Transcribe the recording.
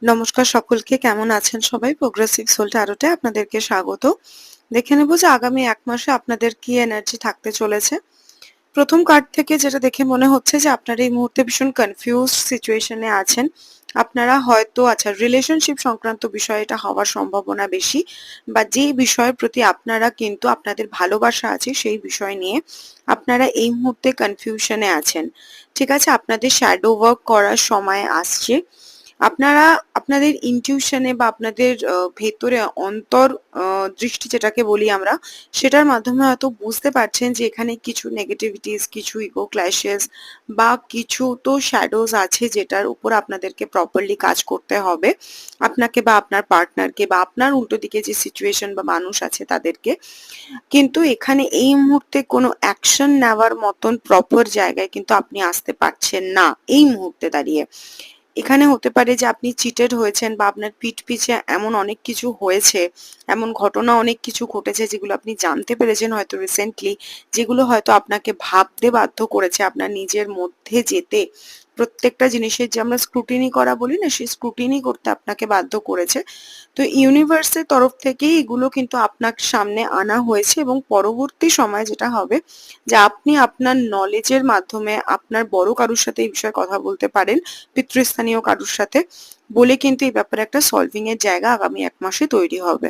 নমস্কার সকলকে, কেমন আছেন সবাই? প্রোগ্রেসিভ সোল ট্যারোটে আপনাদেরকে স্বাগত। দেখে নেব যে আগামী ১ মাসে আপনাদের কি এনার্জি থাকতে চলেছে। প্রথম কার্ড থেকে যেটা দেখে মনে হচ্ছে যে আপনারা এই মুহূর্তে ভীষণ কনফিউজড সিচুয়েশন এ আছেন। আপনারা হয়তো রিলেশনশিপ সংক্রান্ত বিষয় এটা হওয়ার সম্ভাবনা বেশি, বা যে বিষয়ের প্রতি আপনারা কিন্তু আপনাদের ভালোবাসা আছে সেই বিষয় নিয়ে আপনারা এই মুহূর্তে কনফিউশন এ আছেন। ঠিক আছে? আপনাদের শ্যাডো ওয়ার্ক করার সময় আসছে। আপনারা আপনাদের ইনটিউশনে বা আপনাদের ভেতরে অন্তর দৃষ্টি যেটাকে বলি আমরা, সেটার মাধ্যমে হয়তো বুঝতে পারছেন যে এখানে কিছু নেগেটিভিটিস, কিছু ইগো ক্ল্যাশেস বা কিছু তো শ্যাডোজ আছে যেটার উপর আপনাদেরকে প্রপারলি কাজ করতে হবে। আপনাকে বা আপনার পার্টনারকে বা আপনার উল্টো দিকে যে সিচুয়েশন বা মানুষ আছে তাদেরকে। কিন্তু এখানে এই মুহূর্তে কোনো অ্যাকশন নেওয়ার মতন প্রপার জায়গায় কিন্তু আপনি আসতে পারছেন না এই মুহূর্তে দাঁড়িয়ে। এখানে হতে পারে যে আপনি চিটেড হয়েছেন বা আপনার পিঠ পিছে এমন অনেক কিছু হয়েছে, এমন ঘটনা অনেক কিছু ঘটেছে যেগুলো আপনি জানতে পেরেছেন হয়তো রিসেন্টলি, যেগুলো হয়তো আপনাকে ভাবতে বাধ্য করেছে, আপনার নিজের মধ্যে যেতে, প্রত্যেকটা জিনিসের যে আমরা স্ক্রুটিনি করা বলি না, সেই স্ক্রুটিনি করতে আপনাকে বাধ্য করেছে। তো ইউনিভার্সের তরফ থেকেই এগুলো কিন্তু আপনার সামনে আনা হয়েছে, এবং পরবর্তী সময় যেটা হবে যে আপনি আপনার নলেজের মাধ্যমে আপনার বড় কারুর সাথে এই বিষয়ে কথা বলতে পারেন, পিতৃস্থানীয় কারুর সাথে বলে কিন্তু এই ব্যাপারে একটা সলভিং এর জায়গা আগামী ১ মাসে তৈরি হবে।